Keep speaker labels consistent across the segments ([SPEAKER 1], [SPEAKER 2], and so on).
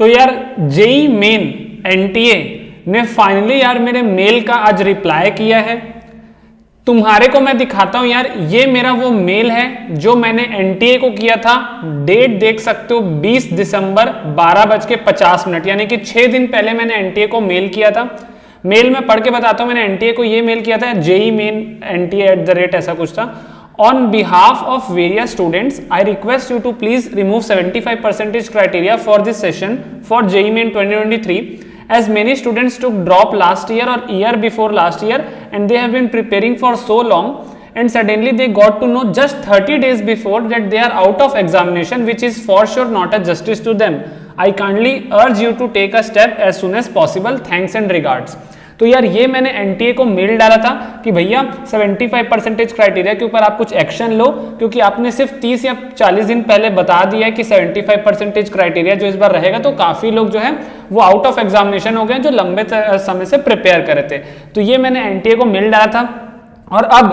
[SPEAKER 1] तो यार JEE main NTA ने फाइनली यार मेरे मेल का आज रिप्लाई किया है। तुम्हारे को मैं दिखाता हूं यार, ये मेरा वो मेल है जो मैंने एनटीए को किया था। डेट देख सकते हो 20 दिसंबर 12:50, यानी कि 6 दिन पहले मैंने एनटीए को मेल किया था। मेल में पढ़ के बताता हूं, मैंने एनटीए को ये मेल किया था, जेई मेन NTA ऐसा कुछ था। On behalf of various students, I request you to please remove 75% criteria for this session for JEE Main 2023, as many students took drop last year or year before last year and they have been preparing for so long and suddenly they got to know just 30 days before that they are out of examination, which is for sure not a justice to them. I kindly urge you to take a step as soon as possible. Thanks and regards. तो यार ये मैंने NTA को mail डाला था कि भैया 75% criteria के ऊपर आप कुछ एक्शन लो, क्योंकि आपने सिर्फ 30 या 40 दिन पहले बता दिया है कि 75% क्राइटेरिया जो इस बार रहेगा, तो काफी लोग जो है वो आउट ऑफ एग्जामिनेशन हो गए जो लंबे समय से प्रिपेयर करे थे। तो ये मैंने एनटीए को मेल डाला था और अब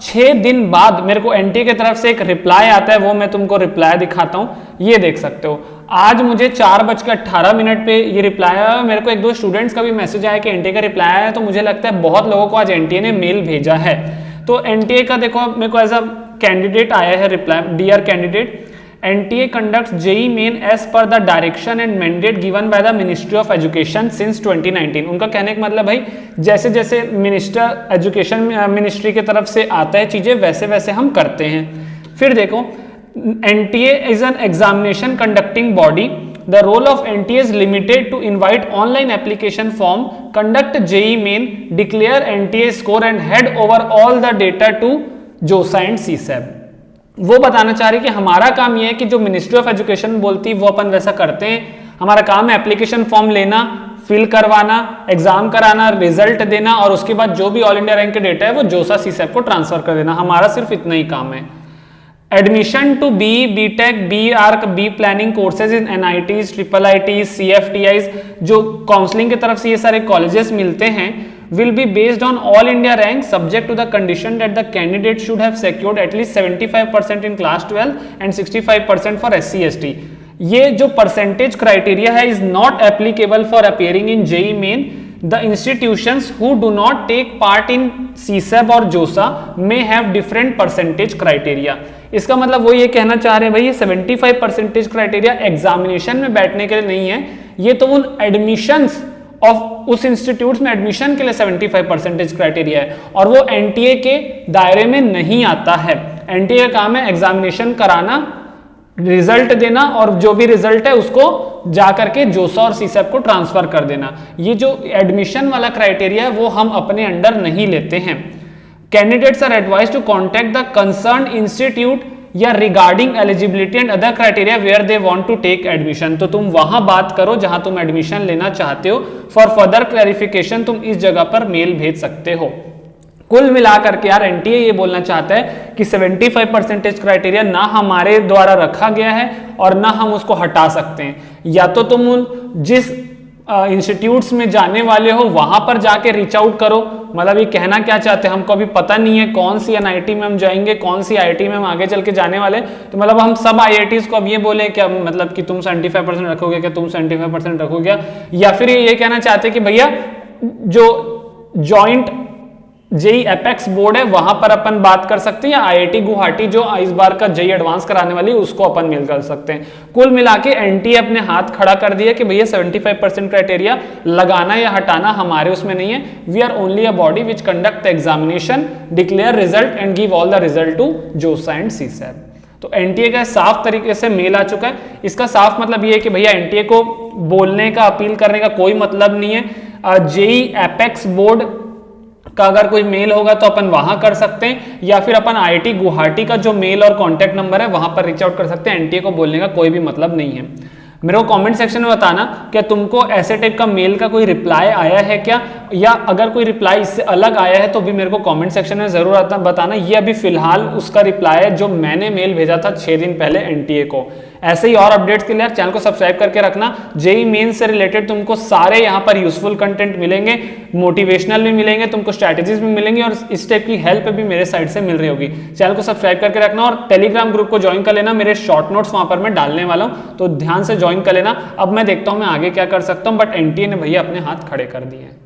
[SPEAKER 1] 6 दिन बाद मेरे को एनटीए की तरफ से एक रिप्लाई आता है। वो मैं तुमको रिप्लाई दिखाता हूँ, ये देख सकते हो। आज मुझे 4:18 पे ये रिप्लाई आया। मेरे को 1-2 स्टूडेंट्स का भी मैसेज आया कि एनटीए का रिप्लाई आया है, तो मुझे लगता है बहुत लोगों को आज एनटीए ने मेल भेजा है। तो एनटीए का देखो मेरे को एज अ कैंडिडेट आया है reply, dear candidate, NTA conducts JEE Main as per the direction and mandate given by the Ministry of Education since 2019। उनका कहने का मतलब भाई जैसे जैसे एजुकेशन मिनिस्ट्री की तरफ से आता है चीजें वैसे वैसे हम करते हैं। फिर देखो NTA is an examination conducting body. The role of NTA is limited to invite online application form, conduct JEE Main, declare NTA score and head over all the data to JOSA and CSAB। वो बताना चाह रही कि हमारा काम ये है कि जो मिनिस्ट्री ऑफ एजुकेशन बोलती है वो अपन वैसा करते हैं। हमारा काम है एप्लीकेशन फॉर्म लेना, फिल करवाना, एग्जाम कराना, रिजल्ट देना और उसके बाद जो भी ऑल इंडिया रैंक के डेटा है वो जोसा सीसैप को ट्रांसफर कर देना। हमारा सिर्फ इतना ही काम है। Admission to BE, BTech, BE ARC, BE planning courses in NITs, IIITs, CFTIs, जो काउंसलिंग की तरफ से ये सारे कॉलेजेस मिलते हैं, will be based on all India rank subject to the condition that the candidate should have secured at least 75% in class 12 and 65% for SC ST। ये जो परसेंटेज क्राइटेरिया है is not applicable for appearing in JEE Main। The institutions who do not take part in CSAB और JOSA may have different percentage criteria। इसका मतलब वो ये कहना चाह रहे हैं भाई ये 75% क्राइटेरिया एग्जामिनेशन में बैठने के लिए नहीं है, ये तो उन एडमिशंस ऑफ उस इंस्टीट्यूट में एडमिशन के लिए 75% क्राइटेरिया है और वो एनटीए के दायरे में नहीं आता है। एनटीए का काम है एग्जामिनेशन कराना, रिजल्ट देना और जो भी रिजल्ट है उसको जाकर के जोसा और सीसैप को ट्रांसफर कर देना। ये जो एडमिशन वाला क्राइटेरिया है वो हम अपने अंडर नहीं लेते हैं। Candidates are advise to contact the concern institute या regarding eligibility and other criteria where they want to take admission. तो तुम वहां बात करो जहां तुम एडमिशन लेना चाहते हो। फॉर फर्दर क्लैरिफिकेशन तुम इस जगह पर मेल भेज सकते हो। कुल मिलाकर के यार एनटीए ये बोलना चाहता है कि 75% क्राइटेरिया ना हमारे द्वारा रखा गया है और ना हम उसको हटा सकते हैं। या तो तुम जिस इंस्टीट्यूट्स में जाने वाले हो वहां पर जाके रीच आउट करो। मतलब ये कहना क्या चाहते हैं, हमको अभी पता नहीं है कौन सी NIT में हम जाएंगे, कौन सी IIT में हम आगे चल के जाने वाले, तो मतलब हम सब IITs को अब ये बोले क्या मतलब कि तुम 75% रखोगे क्या, तुम 75% रखोगे, या फिर ये कहना चाहते हैं कि भैया जो जॉइंट JEE एपेक्स बोर्ड है वहां पर अपन बात कर सकते हैं, या IIT गुवाहाटी जो इस बार का JEE एडवांस कराने वाली है उसको अपन मेल कर सकते हैं। कुल मिला के एनटीए अपने हाथ खड़ा कर दिया कि भैया 75% क्राइटेरिया लगाना या हटाना हमारे उसमें नहीं है। We are only a body which conduct examination, declare result and give all the result to JoSAA and CSAB. तो एनटीए का साफ तरीके से मेल आ चुका है। इसका साफ मतलब ये है कि भैया एनटीए को बोलने का, अपील करने का कोई मतलब नहीं है। JEE एपेक्स बोर्ड का अगर कोई मेल होगा तो अपन वहां कर सकते हैं, या फिर अपन IIT गुवाहाटी का जो मेल और कांटेक्ट नंबर है वहां पर रीच आउट कर सकते हैं। एनटीए को बोलने का कोई भी मतलब नहीं है। मेरे को कमेंट सेक्शन में बताना क्या तुमको ऐसे टाइप का मेल का कोई रिप्लाई आया है क्या, या अगर कोई रिप्लाई इससे अलग आया है तो भी मेरे को कमेंट सेक्शन में जरूर बताना। ये अभी फिलहाल उसका रिप्लाई है जो मैंने मेल भेजा था 6 दिन पहले एनटीए को। ऐसे ही और अपडेट्स के लिए यार चैनल को सब्सक्राइब करके रखना। जेई मेन से रिलेटेड तुमको सारे यहाँ पर यूजफुल कंटेंट मिलेंगे, मोटिवेशनल भी मिलेंगे, तुमको स्ट्रैटेजीज भी मिलेंगी और इस टाइप की हेल्प भी मेरे साइड से मिल रही होगी। चैनल को सब्सक्राइब करके रखना और टेलीग्राम ग्रुप को ज्वाइन कर लेना, मेरे शॉर्ट नोट्स वहां पर मैं डालने वाला हूं, तो ध्यान से ज्वाइन कर लेना। अब मैं देखता हूं मैं आगे क्या कर सकता हूं, बट एनटीए ने भैया अपने हाथ खड़े कर दिए हैं।